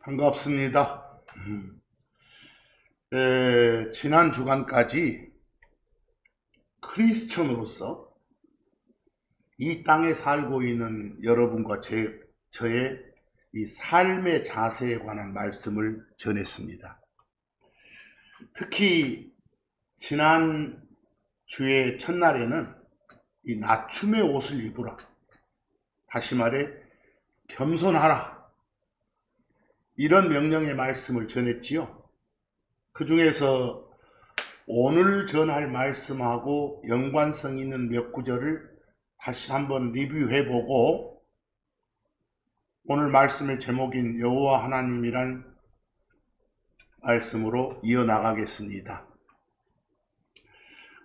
반갑습니다. 지난 주간까지 크리스천으로서 이 땅에 살고 있는 여러분과 저의 이 삶의 자세에 관한 말씀을 전했습니다. 특히 지난 주의 첫날에는 이 낮춤의 옷을 입으라, 다시 말해 겸손하라, 이런 명령의 말씀을 전했지요. 그 중에서 오늘 전할 말씀하고 연관성 있는 몇 구절을 다시 한번 리뷰해보고 오늘 말씀의 제목인 여호와 하나님이란 말씀으로 이어나가겠습니다.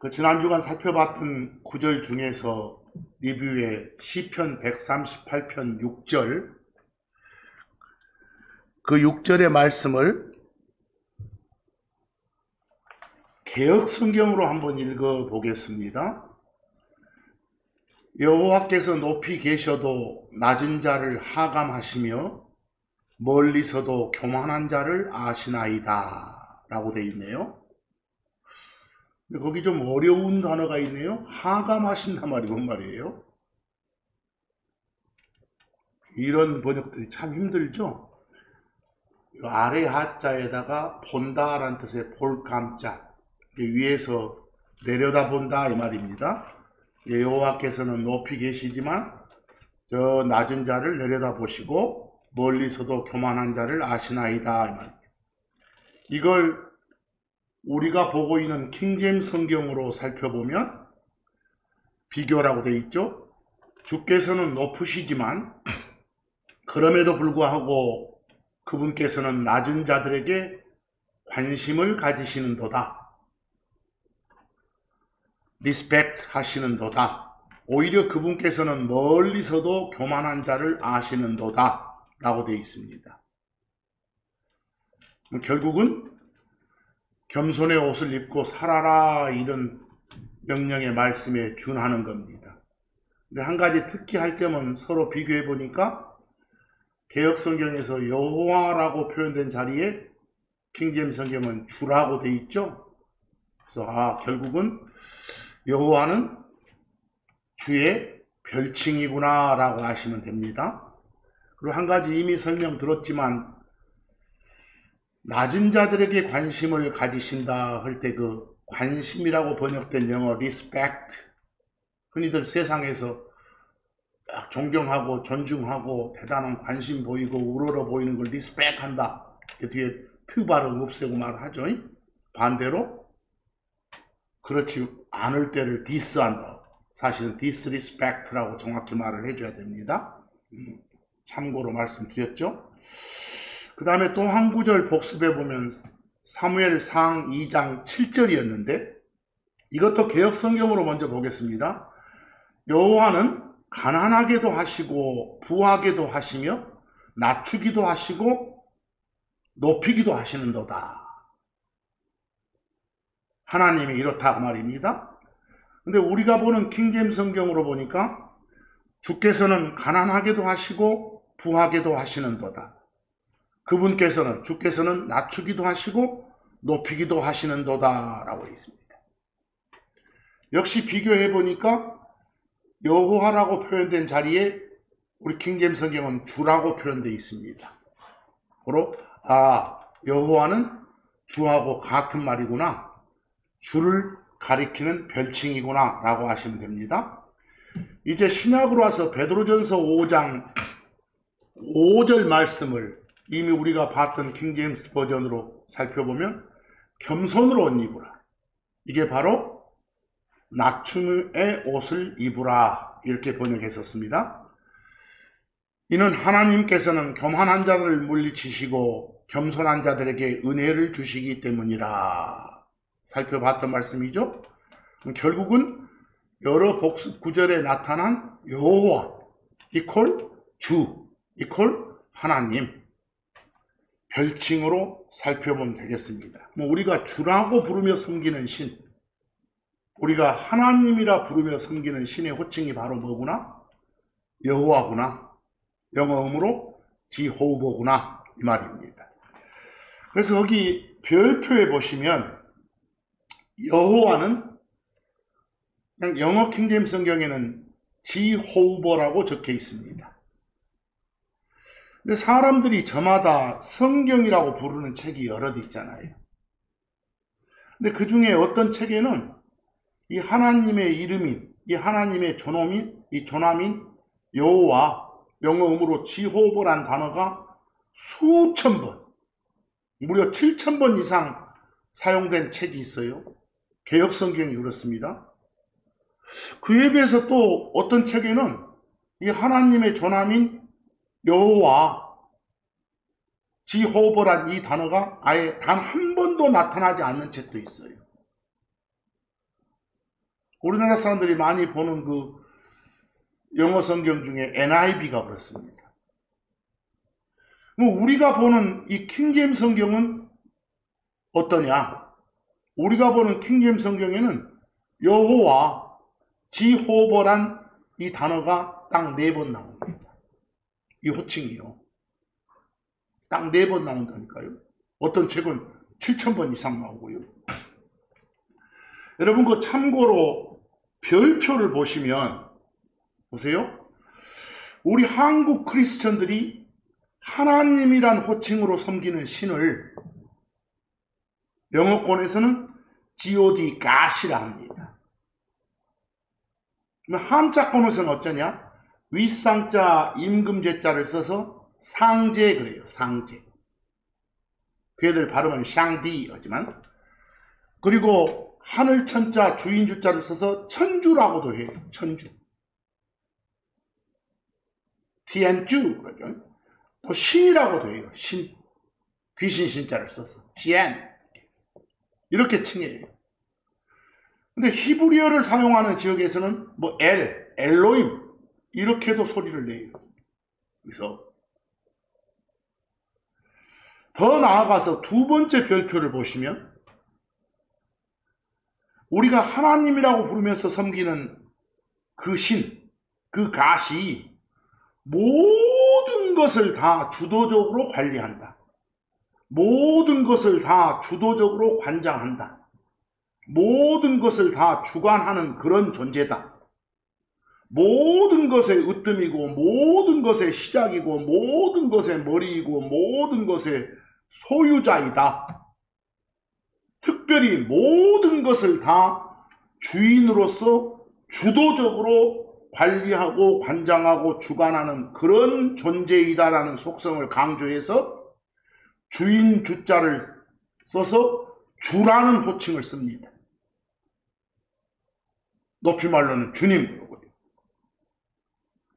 그 지난 주간 살펴봤던 구절 중에서 리뷰의 시편 138편 6절, 그 6절의 말씀을 개역 성경으로 한번 읽어 보겠습니다. 여호와께서 높이 계셔도 낮은 자를 하감하시며 멀리서도 교만한 자를 아시나이다 라고 되어 있네요. 근데 거기 좀 어려운 단어가 있네요. 하감하신단 말이 뭔 말이에요? 이런 번역들이 참 힘들죠. 아래 하자에다가 본다라는 뜻의 볼감자, 위에서 내려다본다 이 말입니다. 여호와께서는 높이 계시지만 저 낮은 자를 내려다보시고 멀리서도 교만한 자를 아시나이다 이 말입니다. 이걸 우리가 보고 있는 킹제임스 성경으로 살펴보면 비교라고 되어 있죠. 주께서는 높으시지만 그럼에도 불구하고 그분께서는 낮은 자들에게 관심을 가지시는도다. 리스펙트 하시는도다. 오히려 그분께서는 멀리서도 교만한 자를 아시는도다 라고 되어 있습니다. 결국은 겸손의 옷을 입고 살아라, 이런 명령의 말씀에 준하는 겁니다. 근데 한 가지 특기할 점은 서로 비교해 보니까 개역성경에서 여호와라고 표현된 자리에 킹제임스 성경은 주라고 되어 있죠. 그래서 결국은 여호와는 주의 별칭이구나 라고 하시면 됩니다. 그리고 한 가지 이미 설명 들었지만 낮은 자들에게 관심을 가지신다 할 때 그 관심이라고 번역된 영어 respect, 흔히들 세상에서 존경하고 존중하고 대단한 관심 보이고 우러러 보이는 걸 리스펙 한다. 뒤에 트 발음 없애고 말하죠. 반대로 그렇지 않을 때를 디스한다. 사실은 disrespect라고 정확히 말을 해줘야 됩니다. 참고로 말씀드렸죠. 그 다음에 또 한 구절 복습해 보면 사무엘상 2장 7절이었는데 이것도 개역성경으로 먼저 보겠습니다. 여호와는 가난하게도 하시고 부하게도 하시며 낮추기도 하시고 높이기도 하시는도다. 하나님이 이렇다 말입니다. 근데 우리가 보는 킹제임스 성경으로 보니까 주께서는 가난하게도 하시고 부하게도 하시는도다. 주께서는 낮추기도 하시고 높이기도 하시는도다 라고 있습니다. 역시 비교해 보니까 여호와라고 표현된 자리에 우리 킹제임스 성경은 주라고 표현되어 있습니다. 바로 여호와는 주하고 같은 말이구나, 주를 가리키는 별칭이구나 라고 하시면 됩니다. 이제 신약으로 와서 베드로전서 5장 5절 말씀을 이미 우리가 봤던 킹제임스 버전으로 살펴보면 겸손으로 옷 입으라, 이게 바로 낮춤의 옷을 입으라, 이렇게 번역했었습니다. 이는 하나님께서는 교만한 자들을 물리치시고 겸손한 자들에게 은혜를 주시기 때문이라 살펴봤던 말씀이죠. 결국은 여러 복습 구절에 나타난 여호와 이퀄 주 이퀄 하나님, 별칭으로 살펴보면 되겠습니다. 우리가 주라고 부르며 섬기는 신, 우리가 하나님이라 부르며 섬기는 신의 호칭이 바로 뭐구나? 여호와구나. 영어음으로 지호버구나 이 말입니다. 그래서 거기 별표에 보시면 여호와는 그냥 영어 킹제임스 성경에는 지호버라고 적혀 있습니다. 근데 사람들이 저마다 성경이라고 부르는 책이 여럿 있잖아요. 근데 그 중에 어떤 책에는 이 하나님의 이름인, 이 하나님의 조남인 여호와, 영어음으로 지호버란 단어가 수천 번, 무려 7,000번 이상 사용된 책이 있어요. 개역성경이 그렇습니다. 그에 비해서 또 어떤 책에는 이 하나님의 조남인 여호와, 지호버란 이 단어가 아예 단 한 번도 나타나지 않는 책도 있어요. 우리나라 사람들이 많이 보는 그 영어 성경 중에 NIV가 그렇습니다. 우리가 보는 이 킹제임스 성경은 어떠냐? 우리가 보는 킹제임스 성경에는 여호와, 지호버란 이 단어가 딱 4번 나옵니다. 이 호칭이요. 딱 4번 나온다니까요. 어떤 책은 7,000번 이상 나오고요. 여러분 그 참고로 별표를 보시면 보세요. 우리 한국 크리스천들이 하나님이란 호칭으로 섬기는 신을 영어권에서는 God, God이라 합니다. 한자권에서는 어쩌냐? 윗상자 임금제자를 써서 상제 그래요. 상제. 그 애들 발음은 샹디 하지만, 그리고 하늘천자 주인주자를 써서 천주라고도 해요. 천주. 티엔주 그러죠. 또 신이라고도 해요. 신. 귀신 신자를 써서 시엔 이렇게 칭해요. 근데 히브리어를 사용하는 지역에서는 뭐 엘로임 이렇게도 소리를 내요. 그래서 더 나아가서 두 번째 별표를 보시면 우리가 하나님이라고 부르면서 섬기는 그 신, 그 가시 모든 것을 다 주도적으로 관리한다. 모든 것을 다 주도적으로 관장한다. 모든 것을 다 주관하는 그런 존재다. 모든 것의 으뜸이고 모든 것의 시작이고 모든 것의 머리이고 모든 것의 소유자이다. 특별히 모든 것을 다 주인으로서 주도적으로 관리하고 관장하고 주관하는 그런 존재이다라는 속성을 강조해서 주인 주자를 써서 주라는 호칭을 씁니다. 높임말로는 주님.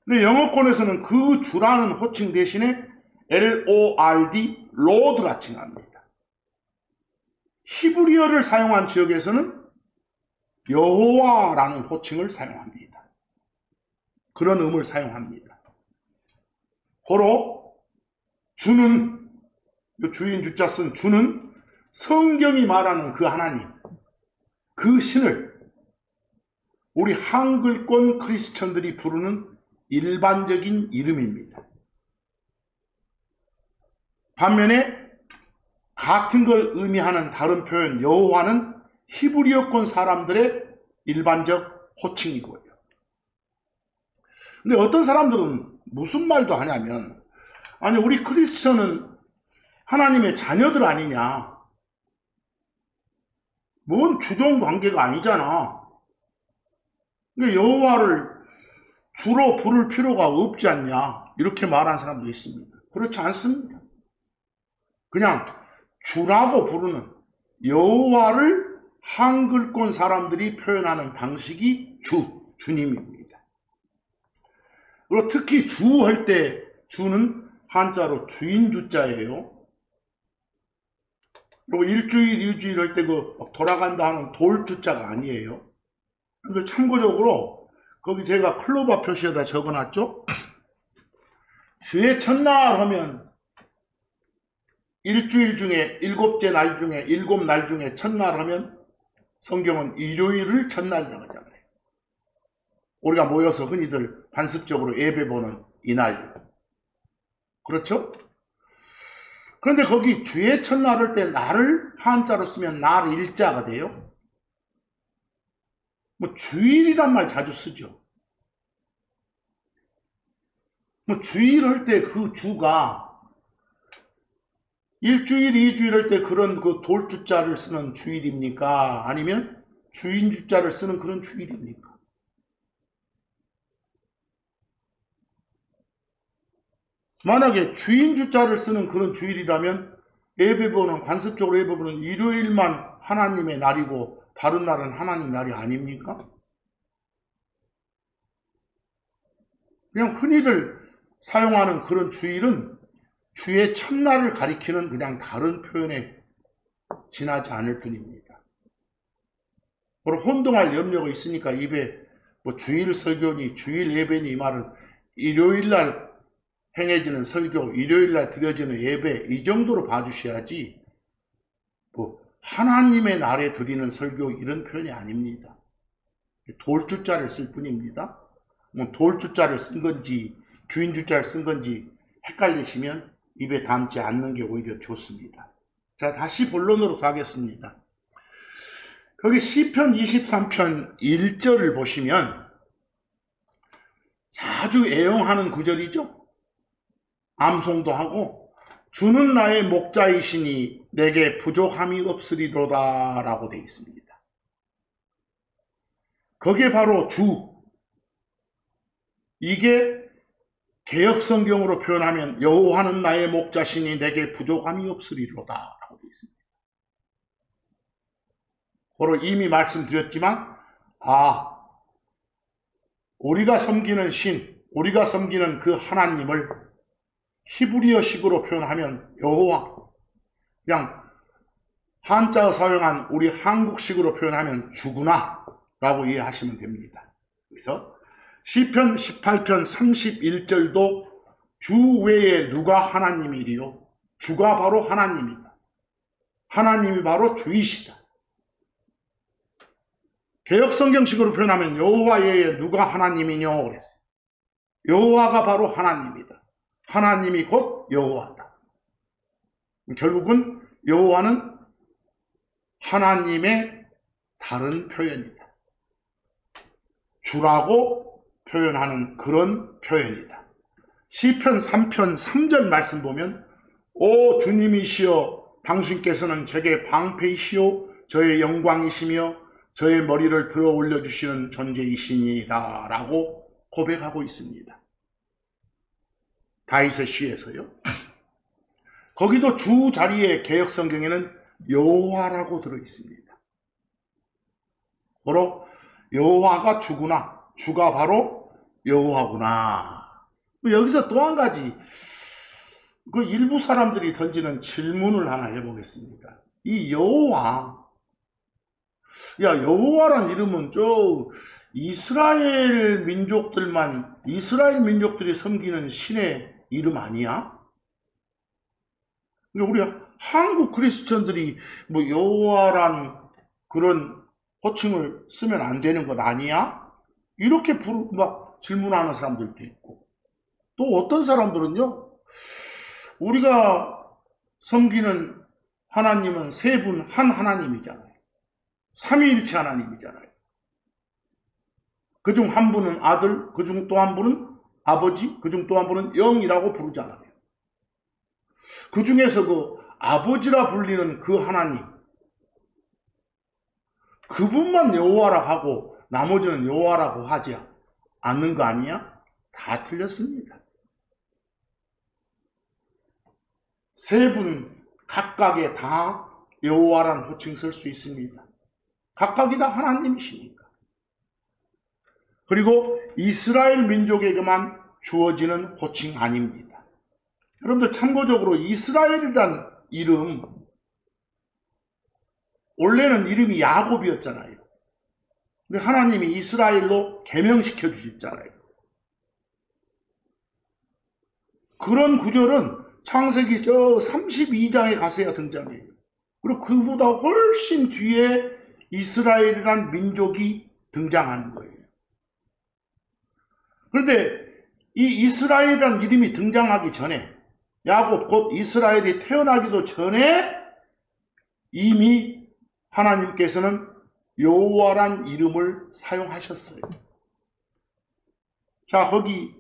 근데 영어권에서는 그 주라는 호칭 대신에 LORD, Lord라 칭합니다. 히브리어를 사용한 지역에서는 여호와라는 호칭을 사용합니다. 그런 음을 사용합니다. 고로 주는, 주인 주자 쓴 주는 성경이 말하는 그 하나님, 그 신을 우리 한글권 크리스천들이 부르는 일반적인 이름입니다. 반면에 같은 걸 의미하는 다른 표현 여호와는 히브리어권 사람들의 일반적 호칭이고요. 근데 어떤 사람들은 무슨 말도 하냐면, 아니 우리 크리스천은 하나님의 자녀들 아니냐, 뭔 주종 관계가 아니잖아. 근데 여호와를 주로 부를 필요가 없지 않냐, 이렇게 말하는 사람도 있습니다. 그렇지 않습니다. 그냥 주라고 부르는 여호와를 한글권 사람들이 표현하는 방식이 주님입니다. 그리고 특히 주 할 때 주는 한자로 주인 주자예요. 그리고 일주일 할 때 그 돌아간다 하는 돌 주자가 아니에요. 근데 참고적으로 거기 제가 클로바 표시에다 적어놨죠. 주의 첫날 하면 일주일 중에 7째 날 중에 7날 중에 첫날 하면 성경은 일요일을 첫날이라고 하잖아요. 우리가 모여서 흔히들 관습적으로 예배 보는 이날. 그렇죠? 그런데 거기 주의 첫날을 때 날을 한자로 쓰면 날 일자가 돼요. 뭐 주일이란 말 자주 쓰죠. 뭐 주일 할 때 그 주가 일주일, 이주일 할 때 그런 그 돌주자를 쓰는 주일입니까? 아니면 주인주자를 쓰는 그런 주일입니까? 만약에 주인주자를 쓰는 그런 주일이라면 예배보는 관습적으로 예배보는 일요일만 하나님의 날이고 다른 날은 하나님 날이 아닙니까? 그냥 흔히들 사용하는 그런 주일은 주의 첫날을 가리키는 그냥 다른 표현에 지나지 않을 뿐입니다. 바로 혼동할 염려가 있으니까 입에 뭐 주일 설교니 주일 예배니 이 말은 일요일날 행해지는 설교, 일요일날 드려지는 예배 이 정도로 봐주셔야지 뭐 하나님의 날에 드리는 설교 이런 표현이 아닙니다. 돌주자를 쓸 뿐입니다. 뭐 돌주자를 쓴 건지 주인주자를 쓴 건지 헷갈리시면 입에 담지 않는 게 오히려 좋습니다. 자, 다시 본론으로 가겠습니다. 거기 시편 23편 1절을 보시면 자주 애용하는 구절이죠. 암송도 하고 주는 나의 목자이시니 내게 부족함이 없으리로다 라고 되어 있습니다. 거기에 바로 주, 이게 개역성경으로 표현하면 여호와는 나의 목자시니 내게 부족함이 없으리로다 라고 되어 있습니다. 바로 이미 말씀드렸지만 우리가 섬기는 신, 우리가 섬기는 그 하나님을 히브리어식으로 표현하면 여호와, 그냥 한자어 사용한 우리 한국식으로 표현하면 주구나 라고 이해하시면 됩니다. 그래서 시편 18편 31절도 주 외에 누가 하나님이리요? 주가 바로 하나님이다. 하나님이 바로 주이시다. 개역성경식으로 표현하면 여호와 외에 누가 하나님이뇨? 그랬어요. 여호와가 바로 하나님이다. 하나님이 곧 여호와다. 결국은 여호와는 하나님의 다른 표현이다. 주라고 표현하는 그런 표현이다. 시편 3편 3절 말씀 보면 오 주님이시여 당신께서는 제게 방패이시오 저의 영광이시며 저의 머리를 들어 올려주시는 존재이시니이다 라고 고백하고 있습니다. 다윗의 시에서요. 거기도 주 자리에 개역성경에는 여호와라고 들어있습니다. 바로 여호와가 주구나. 주가 바로 여호와구나. 여기서 또 한 가지 그 일부 사람들이 던지는 질문을 하나 해보겠습니다. 이 여호와, 여호와란 이름은 이스라엘 민족들이 섬기는 신의 이름 아니야? 우리 한국 크리스천들이 뭐 여호와란 그런 호칭을 쓰면 안 되는 것 아니야? 이렇게 막 질문하는 사람들도 있고, 또 어떤 사람들은요, 우리가 섬기는 하나님은 세 분 한 하나님이잖아요. 삼위일체 하나님이잖아요. 그중 한 분은 아들, 그중 또 한 분은 아버지, 그중 또 한 분은 영이라고 부르잖아요. 그 중에서 그 아버지라 불리는 그 하나님, 그분만 여호와라 하고 나머지는 여호와라고 하지 않는 거 아니야? 다 틀렸습니다. 세 분 각각에 다 여호와란 호칭 쓸 수 있습니다. 각각이 다 하나님이시니까. 그리고 이스라엘 민족에게만 주어지는 호칭 아닙니다. 여러분들 참고적으로 이스라엘이란 이름, 원래는 이름이 야곱이었잖아요. 근데 하나님이 이스라엘로 개명시켜 주셨잖아요. 그런 구절은 창세기 32장에 가서야 등장해요. 그리고 그보다 훨씬 뒤에 이스라엘이란 민족이 등장하는 거예요. 그런데 이 이스라엘이란 이름이 등장하기 전에 야곱 곧 이스라엘이 태어나기도 전에 이미 하나님께서는 여호와란 이름을 사용하셨어요. 자, 거기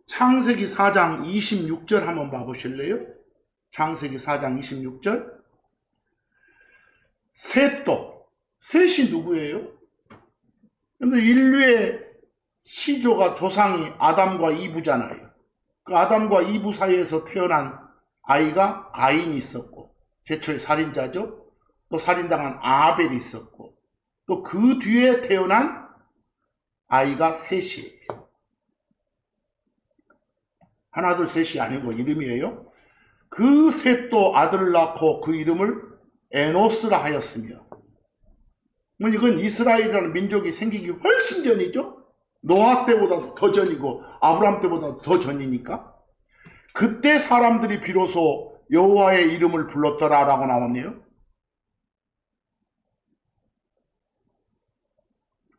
창세기 4장 26절 한번 봐보실래요? 창세기 4장 26절. 셋이 누구예요? 근데 인류의 시조가 조상이 아담과 이브잖아요. 그 아담과 이브 사이에서 태어난 아이가 가인이 있었고, 제초의 살인자죠. 또 살인당한 아벨이 있었고, 또 그 뒤에 태어난 아이가 셋이에요. 하나 둘 셋이 아니고 이름이에요. 그 셋도 아들을 낳고 그 이름을 에노스라 하였으며, 뭐 이건 이스라엘이라는 민족이 생기기 훨씬 전이죠. 노아 때보다도 더 전이고 아브라함 때보다도 더 전이니까 그때 사람들이 비로소 여호와의 이름을 불렀더라라고 나왔네요.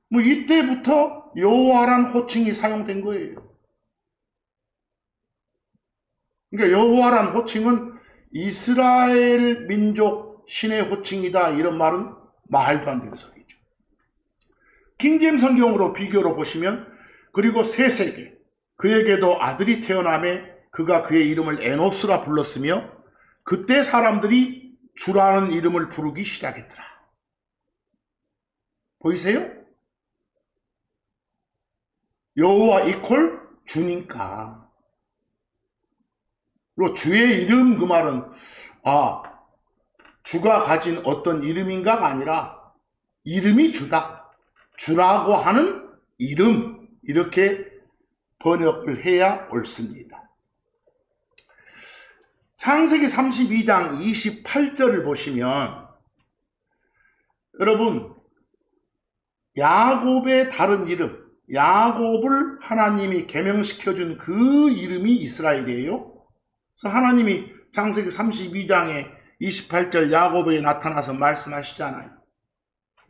뭐 이때부터 여호와란 호칭이 사용된 거예요. 그러니까 여호와란 호칭은 이스라엘 민족 신의 호칭이다, 이런 말은 말도 안 되는 소리죠. 킹제임스 성경으로 비교로 보시면, 그리고 셋에게 그에게도 아들이 태어나매 그가 그의 이름을 에노스라 불렀으며 그때 사람들이 주라는 이름을 부르기 시작했더라. 보이세요? 여호와 이퀄 주니까. 그리고 주의 이름, 그 말은 주가 가진 어떤 이름인가가 아니라 이름이 주다, 주라고 하는 이름, 이렇게 번역을 해야 옳습니다. 창세기 32장 28절을 보시면, 여러분, 야곱의 다른 이름, 야곱을 하나님이 계명시켜준 그 이름이 이스라엘이에요. 그래서 하나님이 창세기 32장에 28절 야곱에게 나타나서 말씀하시잖아요.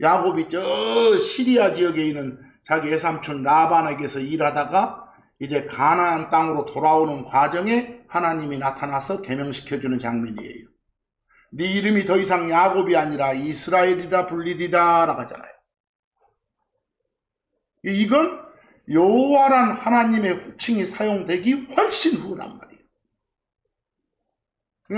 야곱이 저 시리아 지역에 있는 자기 외삼촌 라반에게서 일하다가 이제 가나안 땅으로 돌아오는 과정에 하나님이 나타나서 계명시켜주는 장면이에요. 네 이름이 더 이상 야곱이 아니라 이스라엘이라 불리리라 라고 하잖아요. 이건 여호와란 하나님의 호칭이 사용되기 훨씬 후란 말이에요.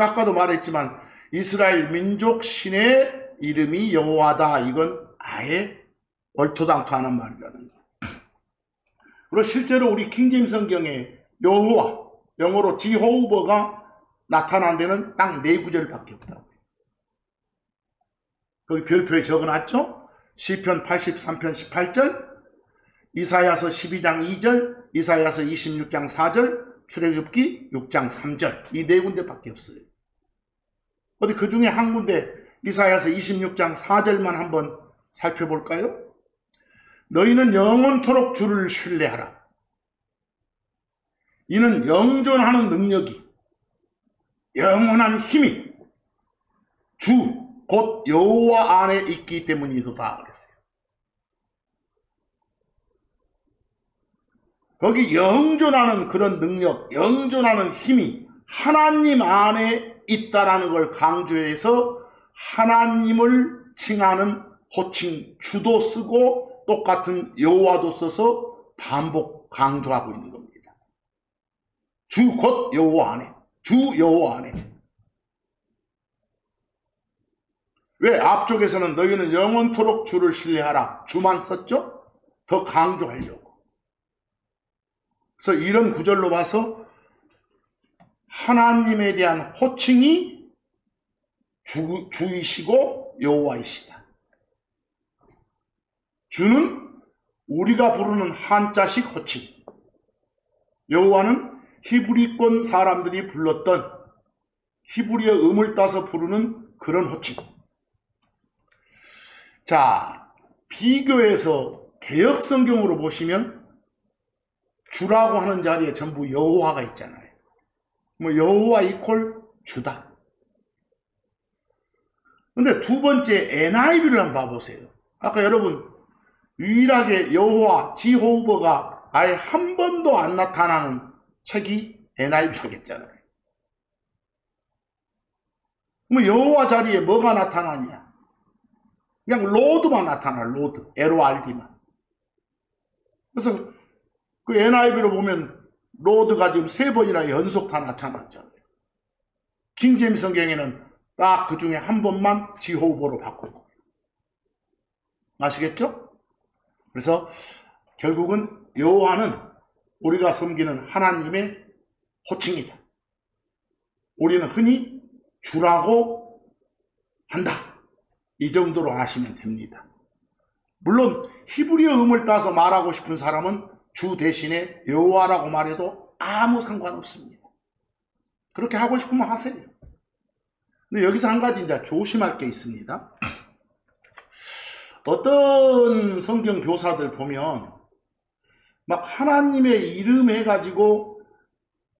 아까도 말했지만 이스라엘 민족 신의 이름이 여호와다, 이건 아예 얼토당토하는 말이라는 거예요. 그리고 실제로 우리 킹제임스 성경에 여호와, 영어로 지호우버가 나타난 데는 딱 4구절밖에 없다고. 거기 별표에 적어놨죠? 시편 83편 18절, 이사야서 12장 2절, 이사야서 26장 4절, 출애굽기 6장 3절, 이 4군데밖에 없어요. 어디 그 중에 한 군데 이사야서 26장 4절만 한번 살펴볼까요? 너희는 영원토록 주를 신뢰하라. 이는 영존하는 능력이, 영원한 힘이 주 곧 여호와 안에 있기 때문이도다 그랬어요. 거기 영존하는 그런 능력, 영존하는 힘이 하나님 안에 있다라는 걸 강조해서 하나님을 칭하는 호칭 주도 쓰고 똑같은 여호와도 써서 반복 강조하고 있는 겁니다. 주 곧 여호와 안에, 주 여호와 안에. 왜 앞쪽에서는 너희는 영원토록 주를 신뢰하라, 주만 썼죠? 더 강조하려고. 그래서 이런 구절로 봐서 하나님에 대한 호칭이 주이시고 여호와이시다. 주는 우리가 부르는 한자식 호칭, 여호와는 히브리권 사람들이 불렀던 히브리어 음을 따서 부르는 그런 호칭. 자, 비교해서 개역 성경으로 보시면 주라고 하는 자리에 전부 여호와가 있잖아요. 뭐 여호와 이퀄 주다. 근데 두 번째 NIV를 한번 봐보세요. 아까 여러분 유일하게 여호와 지호우버가 아예 한 번도 안 나타나는 책이 NIV라고 했잖아요. 그럼 여호와 자리에 뭐가 나타나냐? 그냥 로드만 나타나, 로드. LORD만. 그래서 그 NIV로 보면 로드가 지금 3번이나 연속 다 나타났잖아요. 킹제임스 성경에는 딱 그 중에 한 번만 지호보로 바꾸고. 아시겠죠? 그래서 결국은 여호와는 우리가 섬기는 하나님의 호칭이다. 우리는 흔히 주라고 한다. 이 정도로 아시면 됩니다. 물론 히브리어 음을 따서 말하고 싶은 사람은 주 대신에 여호와라고 말해도 아무 상관없습니다. 그렇게 하고 싶으면 하세요. 근데 여기서 한 가지 이제 조심할 게 있습니다. 어떤 성경 교사들 보면 막 하나님의 이름 해가지고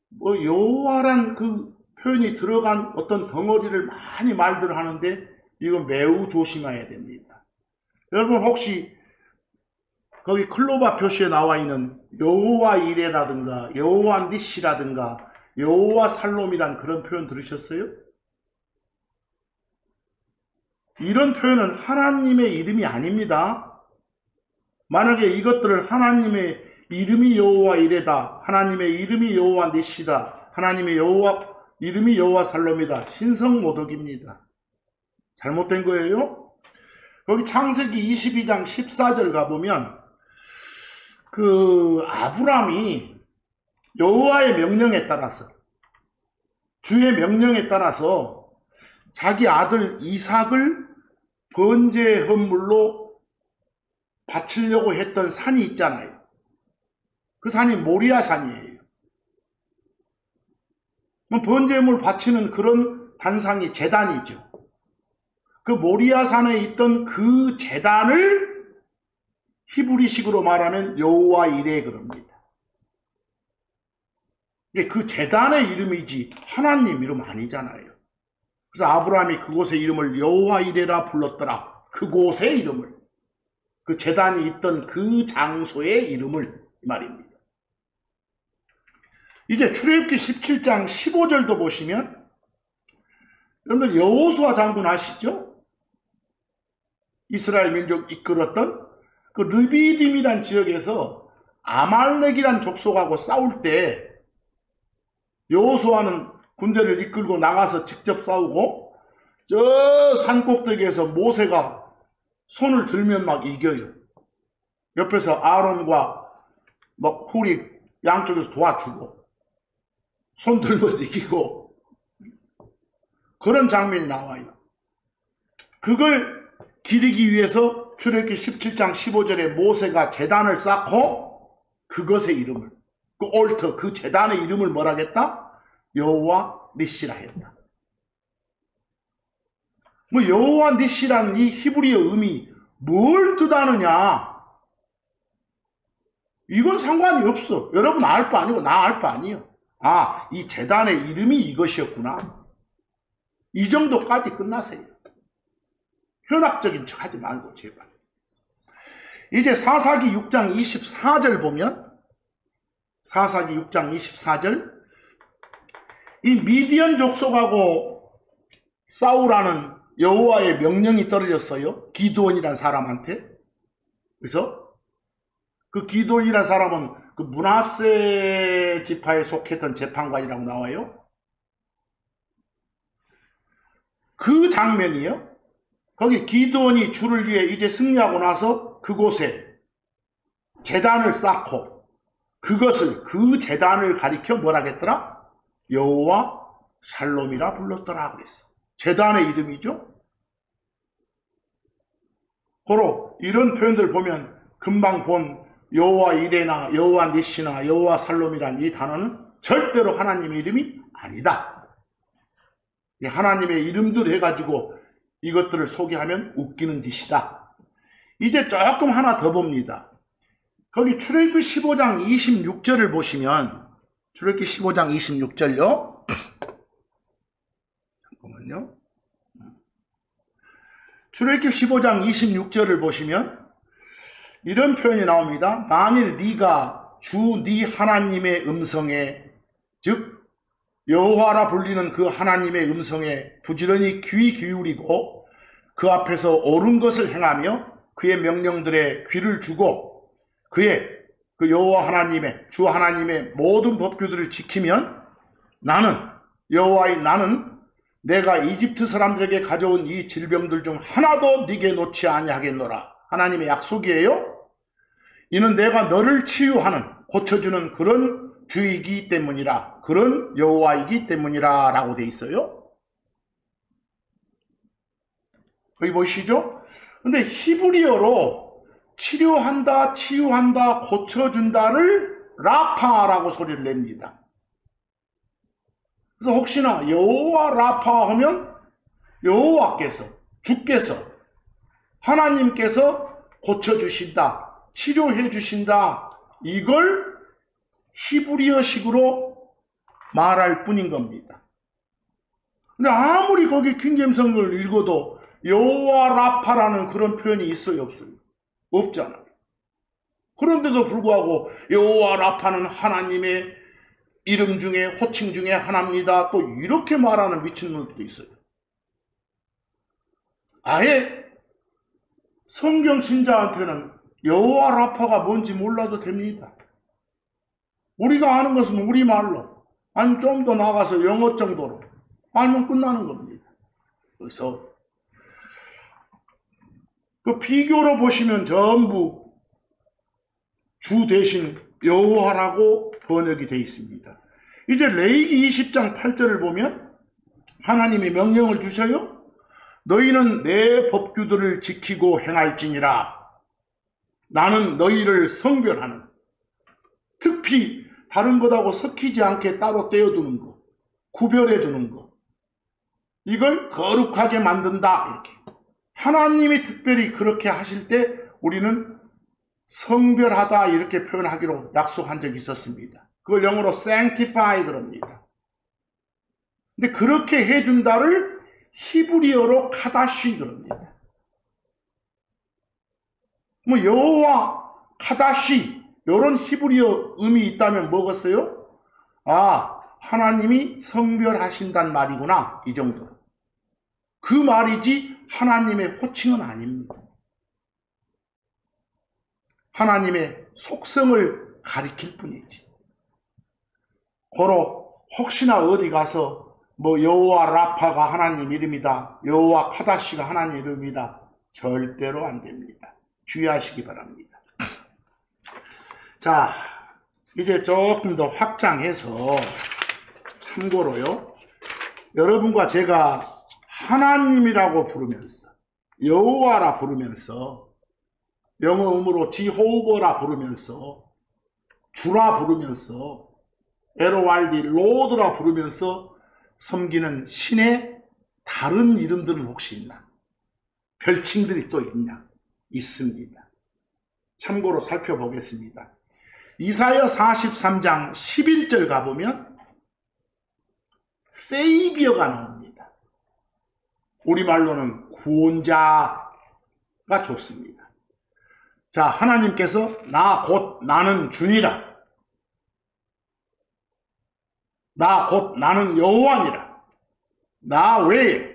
뭐 여호와란 그 표현이 들어간 어떤 덩어리를 많이 말들 하는데 이건 매우 조심해야 됩니다. 여러분 혹시 거기 클로바 표시에 나와 있는 여호와 이레라든가 여호와 니시라든가 여호와 살롬이란 그런 표현 들으셨어요? 이런 표현은 하나님의 이름이 아닙니다. 만약에 이것들을 하나님의 이름이 여호와 이레다, 하나님의 이름이 여호와 니시다, 하나님의 이름이 여호와 살롬이다, 신성모독입니다. 잘못된 거예요. 거기 창세기 22장 14절 가보면 그 아브람이 여호와의 명령에 따라서, 주의 명령에 따라서 자기 아들 이삭을 번제 헌물로 바치려고 했던 산이 있잖아요. 그 산이 모리아 산이에요. 번제 헌물 바치는 그런 단상이 제단이죠. 그 모리아 산에 있던 그 제단을 히브리식으로 말하면 여호와 이레 그럽니다. 그 제단의 이름이지 하나님 이름 아니잖아요. 그래서 아브라함이 그곳의 이름을 여호와 이레라 불렀더라. 그곳의 이름을, 그 제단이 있던 그 장소의 이름을, 이 말입니다. 이제 출애굽기 17장 15절도 보시면 여러분들 여호수아 장군 아시죠? 이스라엘 민족 이끌었던 그 르비딤이란 지역에서 아말렉이란 족속하고 싸울 때 여호수아는 군대를 이끌고 나가서 직접 싸우고 저 산꼭대기에서 모세가 손을 들면 막 이겨요. 옆에서 아론과 막 훌이 양쪽에서 도와주고 손 들면 이기고 그런 장면이 나와요. 그걸 기리기 위해서 출애굽기 17장 15절에 모세가 제단을 쌓고 그것의 이름을, 그 올터, 그 제단의 이름을 뭐라 했다? 여호와 니시라 했다. 뭐 여호와 니시라는 이 히브리어 음이 뭘 뜻하느냐? 이건 상관이 없어. 여러분 알 바 아니고 나 알 바 아니에요. 아, 이 제단의 이름이 이것이었구나. 이 정도까지 끝나세요. 현학적인 척 하지 말고 제발. 이제 사사기 6장 24절 보면, 사사기 6장 24절, 이 미디안 족속하고 싸우라는 여호와의 명령이 떨어졌어요. 기드온이란 사람한테. 그래서 그 기드온이란 사람은 그 므낫세 지파에 속했던 재판관이라고 나와요. 그 장면이요. 거기 기드온이 주를 위해 이제 승리하고 나서 그곳에 제단을 쌓고 그것을, 그 제단을 가리켜 뭐라 했더라? 여호와 살롬이라 불렀더라 그랬어. 제단의 이름이죠. 고로 이런 표현들 보면 금방 본 여호와 이레나 여호와 니시나 여호와 살롬이란 이 단어는 절대로 하나님의 이름이 아니다. 하나님의 이름들 해가지고 이것들을 소개하면 웃기는 짓이다. 이제 조금 하나 더 봅니다. 거기 출애굽기 15장 26절을 보시면, 출애굽기 15장 26절요. 잠깐만요. 출애굽기 15장 26절을 보시면 이런 표현이 나옵니다. 만일 네가 주 네 하나님의 음성에, 즉 여호와라 불리는 그 하나님의 음성에 부지런히 귀 기울이고 그 앞에서 옳은 것을 행하며 그의 명령들에 귀를 주고 그의 그 여호와 하나님의 주 하나님의 모든 법규들을 지키면 나는 여호와의 나는 내가 이집트 사람들에게 가져온 이 질병들 중 하나도 네게 놓지 아니하겠노라. 하나님의 약속이에요. 이는 내가 너를 치유하는 고쳐주는 그런 주이기 때문이라, 그런 여호와이기 때문이라 라고 돼 있어요. 거기 보시죠. 근데 히브리어로 치료한다, 치유한다, 고쳐준다를 라파라고 소리를 냅니다. 그래서 혹시나 여호와 라파 하면 여호와께서, 주께서, 하나님께서 고쳐주신다, 치료해 주신다, 이걸 히브리어식으로 말할 뿐인 겁니다. 근데 아무리 거기 킹제임스를 읽어도 여호와 라파라는 그런 표현이 있어요, 없어요? 없잖아요. 그런데도 불구하고 여호와 라파는 하나님의 이름 중에 호칭 중에 하나입니다. 또 이렇게 말하는 미친놈들도 있어요. 아예 성경 신자한테는 여호와 라파가 뭔지 몰라도 됩니다. 우리가 아는 것은 우리말로, 아니 좀 더 나가서 영어 정도로 알면 끝나는 겁니다. 그래서 그 비교로 보시면 전부 주 대신 여호와라고 번역이 되어 있습니다. 이제 레위기 20장 8절을 보면 하나님이 명령을 주셔요. 너희는 내 법규들을 지키고 행할지니라. 나는 너희를 성별하는, 특히 다른 것하고 섞이지 않게 따로 떼어두는 것, 구별해 두는 것, 이걸 거룩하게 만든다. 이렇게 하나님이 특별히 그렇게 하실 때 우리는 성별하다 이렇게 표현하기로 약속한 적이 있었습니다. 그걸 영어로 sanctify 그럽니다. 근데 그렇게 해준다를 히브리어로 카다시 그럽니다. 뭐 여호와, 카다시 이런 히브리어 음이 있다면 뭐겠어요? 아, 하나님이 성별하신단 말이구나, 이 정도. 그 말이지 하나님의 호칭은 아닙니다. 하나님의 속성을 가리킬 뿐이지. 고로 혹시나 어디 가서 뭐 여호와 라파가 하나님 이름이다, 여호와 카다시가 하나님 이름이다, 절대로 안 됩니다. 주의하시기 바랍니다. 자, 이제 조금 더 확장해서 참고로요, 여러분과 제가 하나님이라고 부르면서, 여호와라 부르면서, 영어음으로 지호버라 부르면서, 주라 부르면서, LORD, 로드라 부르면서 섬기는 신의 다른 이름들은 혹시 있나? 별칭들이 또 있냐? 있습니다. 참고로 살펴보겠습니다. 이사야 43장 11절 가보면 세이비어가 나옵니다. 우리말로는 구원자가 좋습니다. 자, 하나님께서 나 곧 나는 주니라, 나 곧 나는 여호와니라, 나 외에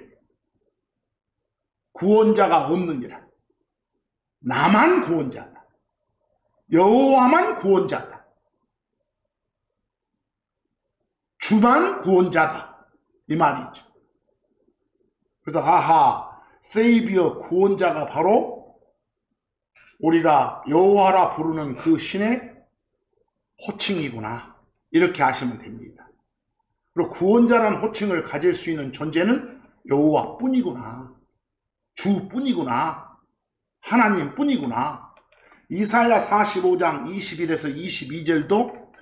구원자가 없느니라. 나만 구원자다, 여호와만 구원자다, 주만 구원자다, 이 말이죠. 그래서 아하, 세이비어, 구원자가 바로 우리가 여호와라 부르는 그 신의 호칭이구나, 이렇게 아시면 됩니다. 그리고 구원자라는 호칭을 가질 수 있는 존재는 여호와뿐이구나, 주뿐이구나, 하나님뿐이구나. 이사야 45장 21에서 22절도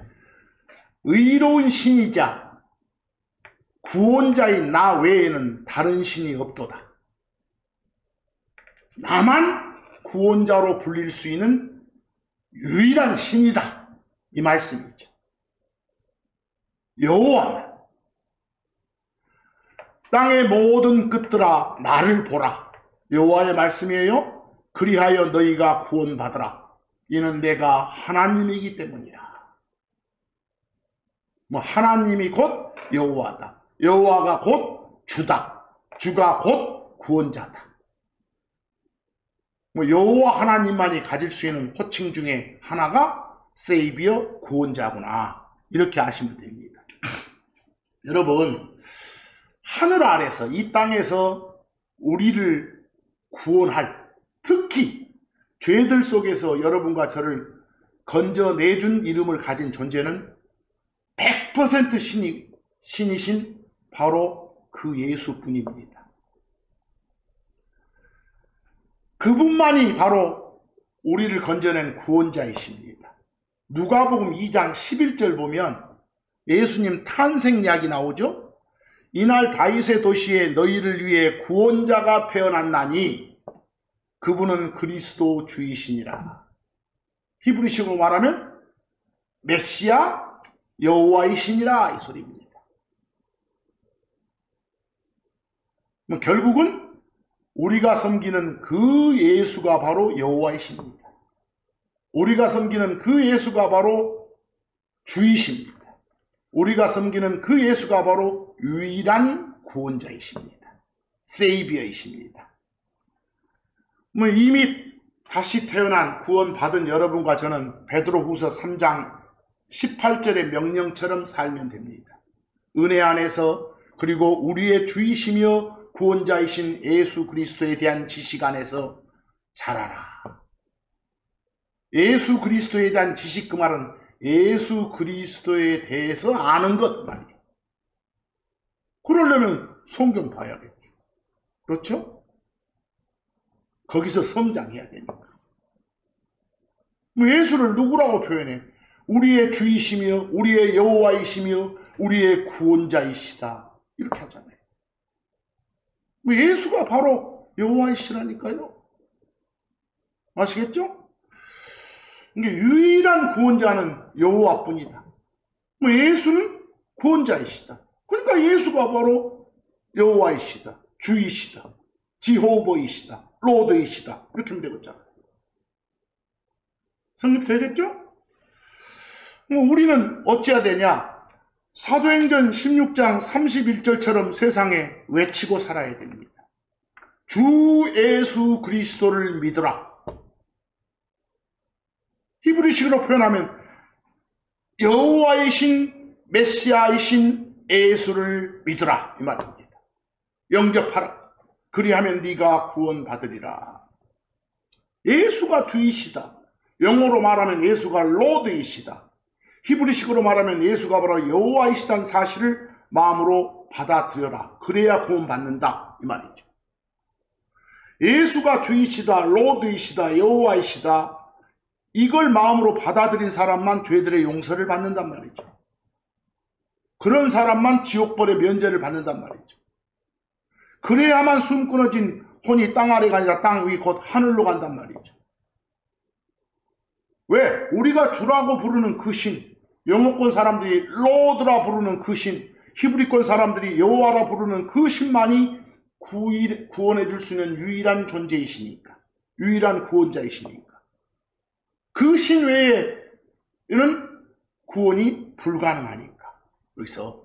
의로운 신이자 구원자인 나 외에는 다른 신이 없도다, 나만 구원자로 불릴 수 있는 유일한 신이다, 이 말씀이죠. 여호와만. 땅의 모든 끝들아 나를 보라, 여호와의 말씀이에요. 그리하여 너희가 구원받으라, 이는 내가 하나님이기 때문이라. 뭐 하나님이 곧 여호와다. 여호와가 곧 주다. 주가 곧 구원자다. 여호와 하나님만이 가질 수 있는 호칭 중에 하나가 세이비어, 구원자구나. 이렇게 아시면 됩니다. 여러분, 하늘 아래서 이 땅에서 우리를 구원할, 특히 죄들 속에서 여러분과 저를 건져내준 이름을 가진 존재는 100% 신이신 바로 그 예수뿐입니다. 그분만이 바로 우리를 건져낸 구원자이십니다. 누가복음 2장 11절 보면 예수님 탄생 이야기 나오죠. 이날 다윗의 도시에 너희를 위해 구원자가 태어났나니 그분은 그리스도 주이시니라. 히브리식으로 말하면 메시아 여호와이시니라 이 소리입니다. 결국은 우리가 섬기는 그 예수가 바로 여호와이십니다. 우리가 섬기는 그 예수가 바로 주이십니다. 우리가 섬기는 그 예수가 바로 유일한 구원자이십니다. 세이비어이십니다. 이미 다시 태어난 구원받은 여러분과 저는 베드로후서 3장 18절의 명령처럼 살면 됩니다. 은혜 안에서, 그리고 우리의 주이시며 구원자이신 예수 그리스도에 대한 지식 안에서 자라라. 예수 그리스도에 대한 지식, 그 말은 예수 그리스도에 대해서 아는 것 말이에요. 그러려면 성경 봐야겠죠. 그렇죠? 거기서 성장해야 되니까. 예수를 누구라고 표현해? 우리의 주이시며 우리의 여호와이시며 우리의 구원자이시다. 이렇게 하잖아요. 예수가 바로 여호와이시라니까요. 아시겠죠? 유일한 구원자는 여호와뿐이다. 예수는 구원자이시다. 그러니까 예수가 바로 여호와이시다. 주이시다. 지호버이시다. 로드이시다. 이렇게 하면 되겠잖아요. 성립되겠죠? 우리는 어찌해야 되냐? 사도행전 16장 31절처럼 세상에 외치고 살아야 됩니다. 주 예수 그리스도를 믿으라. 히브리식으로 표현하면 여호와이신 메시아이신 예수를 믿으라 이 말입니다. 영접하라. 그리하면 네가 구원받으리라. 예수가 주이시다. 영어로 말하면 예수가 로드이시다. 히브리식으로 말하면 예수가 바로 여호와이시다는 사실을 마음으로 받아들여라. 그래야 구원받는다 이 말이죠. 예수가 주이시다, 로드이시다, 여호와이시다, 이걸 마음으로 받아들인 사람만 죄들의 용서를 받는단 말이죠. 그런 사람만 지옥벌의 면제를 받는단 말이죠. 그래야만 숨 끊어진 혼이 땅 아래가 아니라 땅 위 곧 하늘로 간단 말이죠. 왜? 우리가 주라고 부르는 그 신, 영어권 사람들이 로드라 부르는 그 신, 히브리권 사람들이 여호와라 부르는 그 신만이 구원해 줄 수 있는 유일한 존재이시니까, 유일한 구원자이시니까. 그 신 외에는 구원이 불가능하니까. 여기서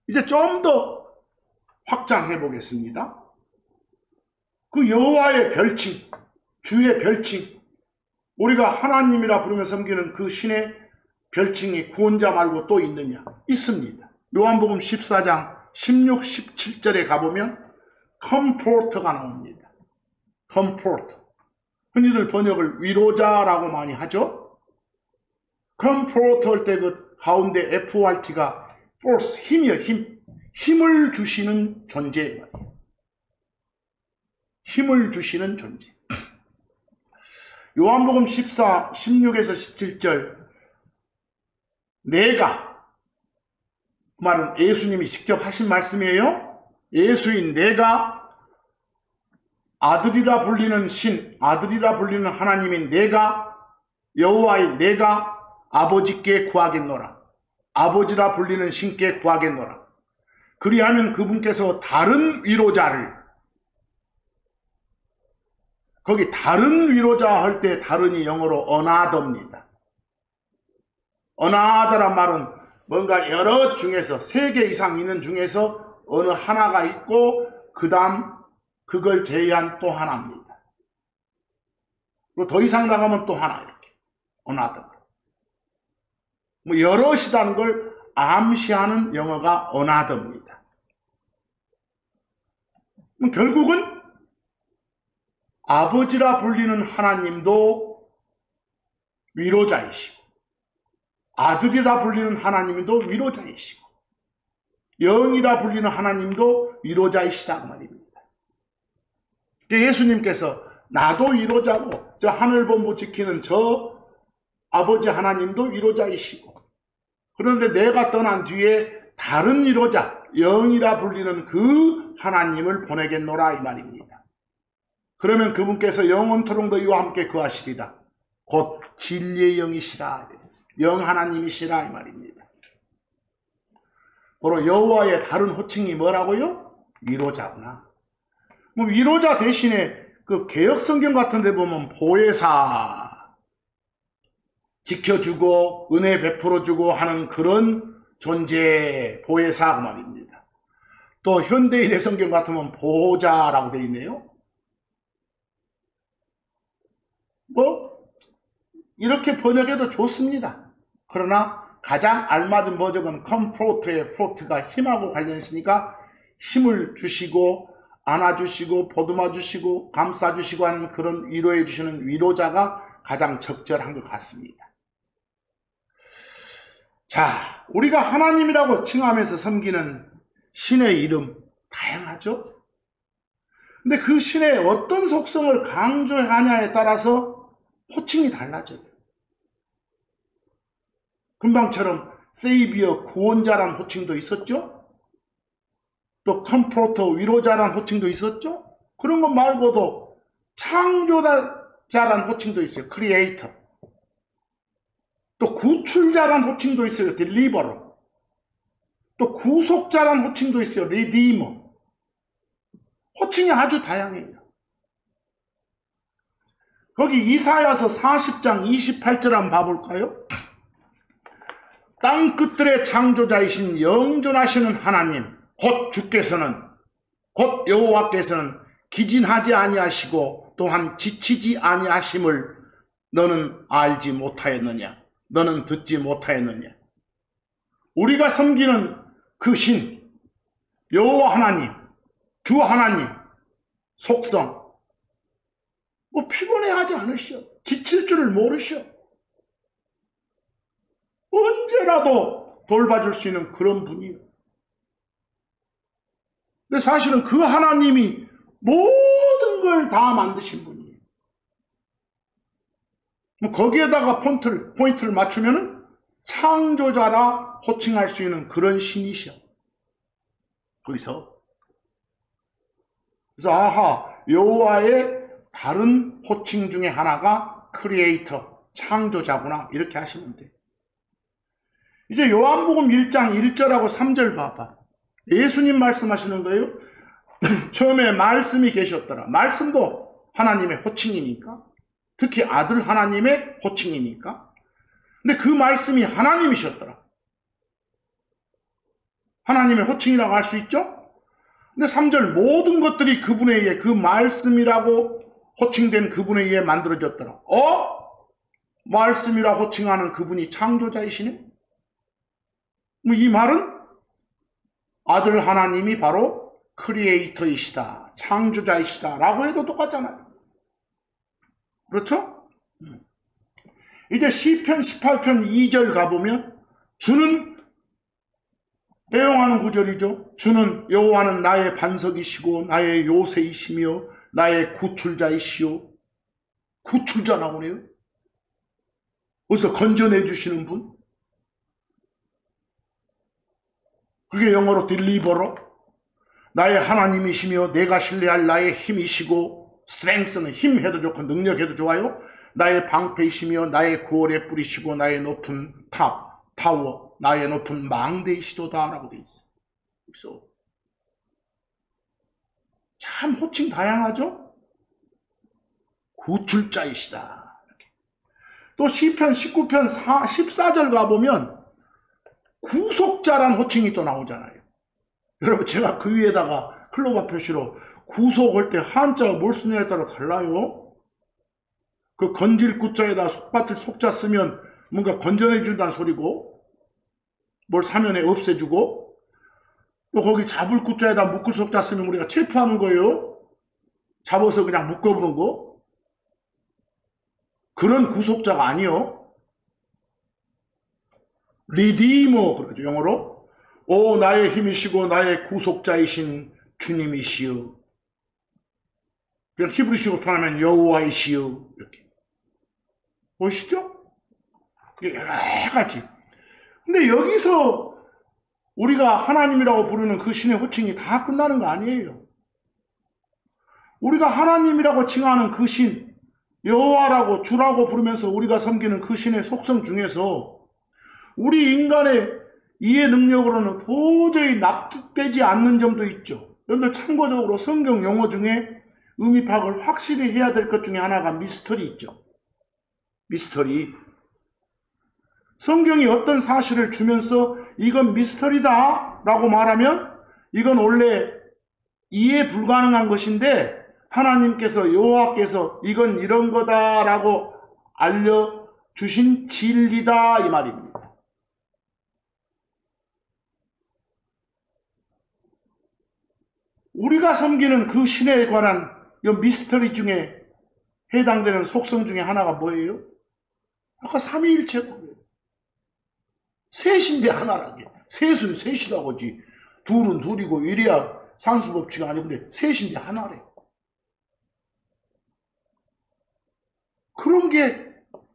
이제 좀 더 확장해 보겠습니다. 그 여호와의 별칭, 주의 별칭, 우리가 하나님이라 부르며 섬기는 그 신의 별칭이 구원자 말고 또 있느냐? 있습니다. 요한복음 14장 16, 17절에 가보면 컴포터가 나옵니다. 컴포터. 흔히들 번역을 위로자라고 많이 하죠. 컴포터 할 때 그 가운데 FORT가 force, 힘이요, 힘. 힘을 주시는 존재 말이에요. 힘을 주시는 존재. 요한복음 14, 16에서 17절 내가, 그 말은 예수님이 직접 하신 말씀이에요. 예수인 내가, 아들이라 불리는 신, 아들이라 불리는 하나님인 내가, 여호와인 내가 아버지께 구하겠노라. 아버지라 불리는 신께 구하겠노라. 그리하면 그분께서 다른 위로자를, 거기 다른 위로자 할 때 다른이 영어로 another입니다. another란 말은 뭔가 여러 중에서 3개 이상 있는 중에서 어느 하나가 있고 그 다음 그걸 제외한 또 하나입니다. 그리고 더 이상 나가면 또 하나 이렇게 another. 뭐 여럿이라는 걸 암시하는 영어가 another입니다. 결국은 아버지라 불리는 하나님도 위로자이시고 아들이라 불리는 하나님도 위로자이시고 영이라 불리는 하나님도 위로자이시다 그 말입니다. 예수님께서 나도 위로자고 저 하늘본부 지키는 저 아버지 하나님도 위로자이시고 그런데 내가 떠난 뒤에 다른 위로자 영이라 불리는 그 하나님을 보내겠노라 이 말입니다. 그러면 그분께서 영원토록 너희와 함께 거하시리라. 곧 진리의 영이시라. 영 하나님이시라 이 말입니다. 바로 여호와의 다른 호칭이 뭐라고요? 위로자구나. 뭐 위로자 대신에 그 개역성경 같은 데 보면 보혜사, 지켜주고 은혜 베풀어주고 하는 그런 존재 보혜사 그 말입니다. 또 현대인의 성경 같으면 보호자라고 되어 있네요. 뭐 이렇게 번역해도 좋습니다. 그러나 가장 알맞은 버전은 컴포트의 프로트가 힘하고 관련있으니까 힘을 주시고 안아주시고 보듬어주시고 감싸주시고 하는 그런 위로해주시는 위로자가 가장 적절한 것 같습니다. 자, 우리가 하나님이라고 칭하면서 섬기는 신의 이름 다양하죠? 근데 그 신의 어떤 속성을 강조하냐에 따라서 호칭이 달라져요. 금방처럼 세이비어 구원자란 호칭도 있었죠? 또 컴포터 위로자란 호칭도 있었죠? 그런 것 말고도 창조자란 호칭도 있어요. 크리에이터. 또 구출자란 호칭도 있어요. 딜리버러. 또 구속자란 호칭도 있어요. 리디머. 호칭이 아주 다양해요. 거기 이사야서 40장 28절 한번 봐볼까요? 땅끝들의 창조자이신 영존하시는 하나님 곧 주께서는 곧 여호와께서는 기진하지 아니하시고 또한 지치지 아니하심을 너는 알지 못하였느냐? 너는 듣지 못하였느냐? 우리가 섬기는 그 신 여호와 하나님, 주 하나님 속성 뭐 피곤해하지 않으시오. 지칠 줄을 모르시오. 언제라도 돌봐줄 수 있는 그런 분이에요. 근데 사실은 그 하나님이 모든 걸 다 만드신 분이에요. 거기에다가 포인트를 맞추면 창조자라 호칭할 수 있는 그런 신이셔. 그래서 아하, 여호와의 다른 호칭 중에 하나가 크리에이터, 창조자구나 이렇게 하시면 돼요. 이제 요한복음 1장 1절하고 3절 봐봐. 예수님 말씀하시는 거예요. 처음에 말씀이 계셨더라. 말씀도 하나님의 호칭이니까. 특히 아들 하나님의 호칭이니까. 근데 그 말씀이 하나님이셨더라. 하나님의 호칭이라고 할 수 있죠? 근데 3절 모든 것들이 그분에 의해 그 말씀이라고 호칭된 그분에 의해 만들어졌더라. 말씀이라 호칭하는 그분이 창조자이시네? 이 말은 아들 하나님이 바로 크리에이터이시다, 창조자이시다 라고 해도 똑같잖아요. 그렇죠? 이제 시편 18편 2절 가보면 주는 배용하는 구절이죠. 주는 여호와는 나의 반석이시고 나의 요새이시며 나의 구출자이시오. 구출자 나오네요. 어디서 건져내 주시는 분. 그게 영어로 딜리버러. 나의 하나님이시며 내가 신뢰할 나의 힘이시고 스트렝스는 힘 해도 좋고 능력 해도 좋아요. 나의 방패이시며 나의 구원의 뿌리시고 나의 높은 타워, 나의 높은 망대이시도다 라고 되어 있어요. 그래서 참 호칭 다양하죠? 구출자이시다. 이렇게. 또 시편 19편 14절 가보면 구속자란 호칭이 또 나오잖아요. 여러분, 제가 그 위에다가 클로바 표시로 구속할 때 한자가 뭘 쓰냐에 따라 달라요. 그 건질 구자에다 속받을 속자 쓰면 뭔가 건전해 준다는 소리고, 뭘 사면에 없애주고, 또 거기 잡을 구자에다 묶을 속자 쓰면 우리가 체포하는 거예요. 잡아서 그냥 묶어보는 거. 그런 구속자가 아니요. 리디머 그러죠, 영어로. 오, 나의 힘이시고 나의 구속자이신 주님이시여. 그냥 히브리식으로 표현하면 여호와이시여. 이렇게. 보시죠? 여러 가지. 근데 여기서 우리가 하나님이라고 부르는 그 신의 호칭이 다 끝나는 거 아니에요. 우리가 하나님이라고 칭하는 그 신, 여호와라고 주라고 부르면서 우리가 섬기는 그 신의 속성 중에서 우리 인간의 이해 능력으로는 도저히 납득되지 않는 점도 있죠. 여러분들 참고적으로 성경 용어 중에 의미 파악을 확실히 해야 될 것 중에 하나가 미스터리 있죠. 미스터리. 성경이 어떤 사실을 주면서 이건 미스터리다 라고 말하면 이건 원래 이해 불가능한 것인데 하나님께서 여호와께서 이건 이런 거다라고 알려주신 진리다 이 말입니다. 우리가 섬기는 그 신에 관한 이 미스터리 중에 해당되는 속성 중에 하나가 뭐예요? 아까 삼위일체고 셋인데 하나라게. 셋은 셋이라고 하지. 둘은 둘이고 이래야 산수법칙이 아니고 근데 셋인데 하나래. 그런 게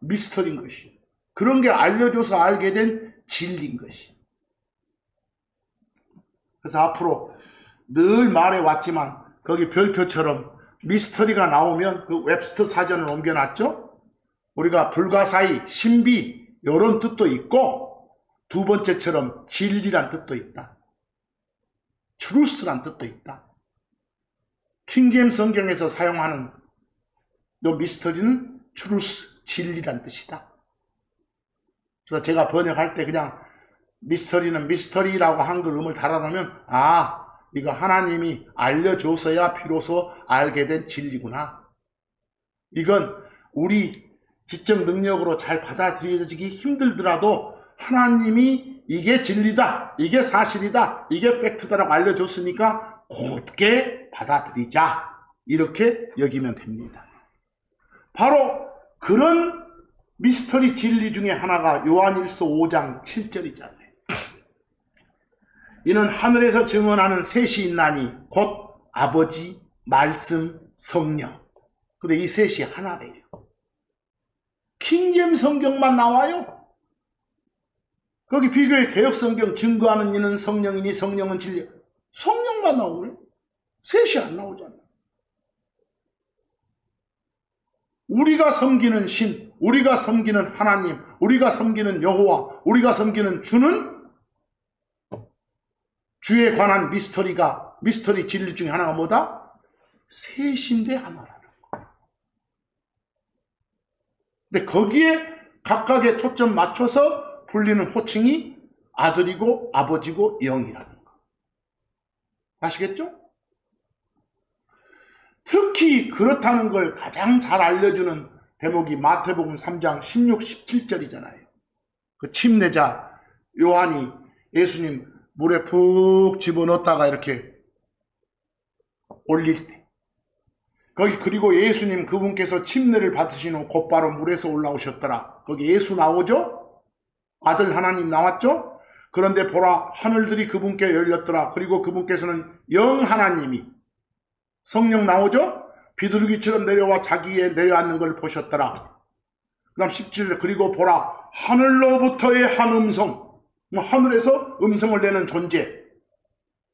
미스터리인 것이. 그런 게 알려줘서 알게 된 진리인 것이. 그래서 앞으로 늘 말해왔지만 거기 별표처럼 미스터리가 나오면 그 웹스터 사전을 옮겨놨죠. 우리가 불가사의, 신비 이런 뜻도 있고 두 번째처럼 진리란 뜻도 있다. 트루스란 뜻도 있다. 킹제임스 성경에서 사용하는 이 미스터리는 트루스, 진리란 뜻이다. 그래서 제가 번역할 때 그냥 미스터리는 미스터리라고 한글 음을 달아놓으면 아, 이거 하나님이 알려줘서야 비로소 알게 된 진리구나. 이건 우리 지적 능력으로 잘 받아들여지기 힘들더라도 하나님이 이게 진리다, 이게 사실이다, 이게 팩트다라고 알려줬으니까 곱게 받아들이자. 이렇게 여기면 됩니다. 바로 그런 미스터리 진리 중에 하나가 요한일서 5장 7절이잖아요. 이는 하늘에서 증언하는 셋이 있나니 곧 아버지, 말씀, 성령. 근데 이 셋이 하나래요. 킹제임스 성경만 나와요. 거기 비교의 개혁성경 증거하는 이는 성령이니 성령은 진리. 성령만 나오네. 셋이 안 나오잖아. 우리가 섬기는 신, 우리가 섬기는 하나님, 우리가 섬기는 여호와, 우리가 섬기는 주는 주에 관한 미스터리 진리 중에 하나가 뭐다? 셋인데 하나라는 거야. 근데 거기에 각각의 초점 맞춰서 불리는 호칭이 아들이고 아버지고 영이라는 거. 아시겠죠? 특히 그렇다는 걸 가장 잘 알려주는 대목이 마태복음 3장 16, 17절이잖아요. 그 침례자 요한이 예수님 물에 푹 집어넣었다가 이렇게 올릴 때 거기 그리고 예수님 그분께서 침례를 받으신 후 곧바로 물에서 올라오셨더라. 거기 예수 나오죠? 아들 하나님 나왔죠? 그런데 보라 하늘들이 그분께 열렸더라. 그리고 그분께서는 영 하나님이 성령 나오죠? 비둘기처럼 내려와 자기에 내려앉는 걸 보셨더라. 그 다음 17절 그리고 보라 하늘로부터의 한 음성 하늘에서 음성을 내는 존재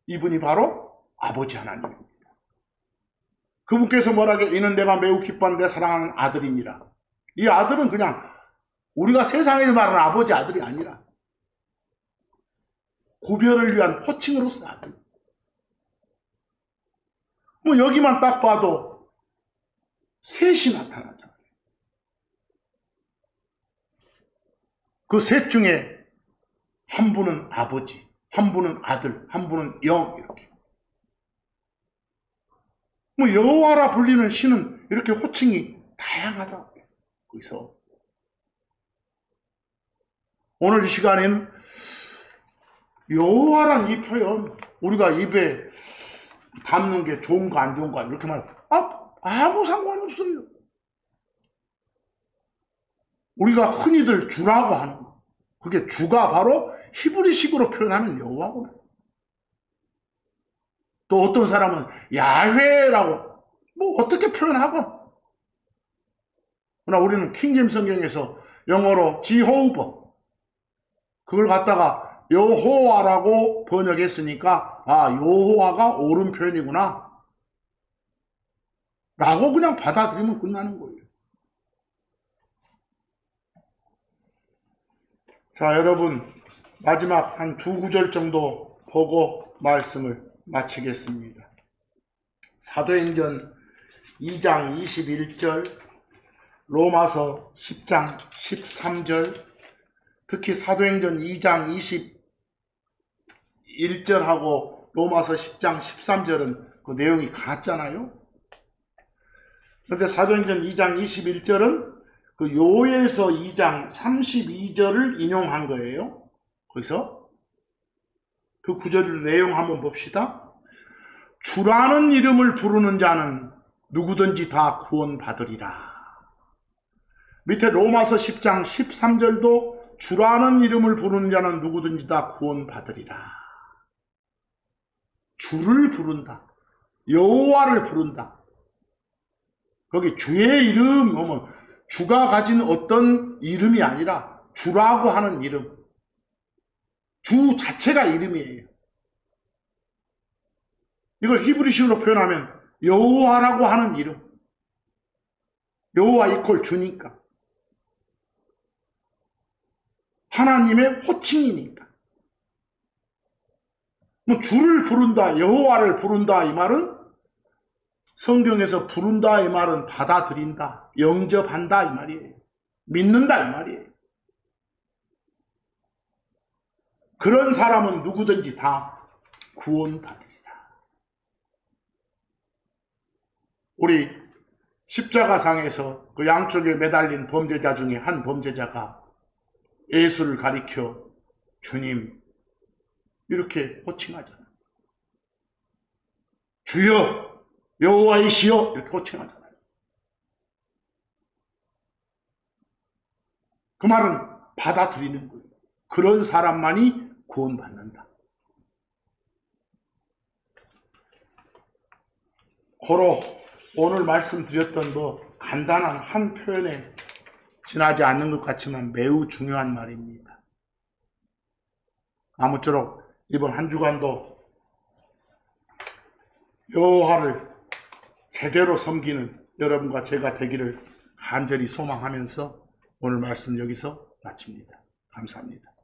이분이 바로 아버지 하나님입니다. 그분께서 뭐라게 이는 내가 매우 기뻐하는 내 사랑하는 아들이니라. 이 아들은 그냥 우리가 세상에서 말하는 아버지 아들이 아니라 구별을 위한 호칭으로서 아들. 뭐 여기만 딱 봐도 셋이 나타나잖아요. 그 셋 중에 한 분은 아버지, 한 분은 아들, 한 분은 영, 이렇게. 뭐 여호와라 불리는 신은 이렇게 호칭이 다양하다. 그래서 오늘 이 시간에는 여호와란 이 표현, 우리가 입에 담는 게 좋은가 안 좋은가 이렇게 말해. 아무 상관없어요. 우리가 흔히들 주라고 하는 거. 그게 주가 바로 히브리식으로 표현하면 여호와구나. 또 어떤 사람은 야훼라고 뭐 어떻게 표현하고. 그러나 우리는 킹제임스 성경에서 영어로 지호우버 그걸 갖다가 여호와라고 번역했으니까 여호와가 옳은 표현이구나 라고 그냥 받아들이면 끝나는 거예요. 자, 여러분 마지막 한 두 구절 정도 보고 말씀을 마치겠습니다. 사도행전 2장 21절, 로마서 10장 13절, 특히 사도행전 2장 21절하고 로마서 10장 13절은 그 내용이 같잖아요. 그런데 사도행전 2장 21절은 그 요엘서 2장 32절을 인용한 거예요. 거기서 그 구절 내용 한번 봅시다. 주라는 이름을 부르는 자는 누구든지 다 구원받으리라. 밑에 로마서 10장 13절도 주라는 이름을 부르는 자는 누구든지 다 구원받으리라. 주를 부른다. 여호와를 부른다. 거기 주의 이름, 주가 가진 어떤 이름이 아니라 주라고 하는 이름. 주 자체가 이름이에요. 이걸 히브리식으로 표현하면 여호와라고 하는 이름. 여호와 이퀄 주니까. 하나님의 호칭이니까. 뭐 주를 부른다, 여호와를 부른다 이 말은 성경에서 부른다 이 말은 받아들인다, 영접한다 이 말이에요. 믿는다 이 말이에요. 그런 사람은 누구든지 다 구원받으리라. 우리 십자가상에서 그 양쪽에 매달린 범죄자 중에 한 범죄자가 예수를 가리켜 주님 이렇게 호칭하잖아요. 주여 여호와이시여 이렇게 호칭하잖아요. 그 말은 받아들이는 거예요. 그런 사람만이 구원받는다. 고로 오늘 말씀드렸던 간단한 한 표현에 지나지 않는 것 같지만 매우 중요한 말입니다. 아무쪼록 이번 한 주간도 여호와를 제대로 섬기는 여러분과 제가 되기를 간절히 소망하면서 오늘 말씀 여기서 마칩니다. 감사합니다.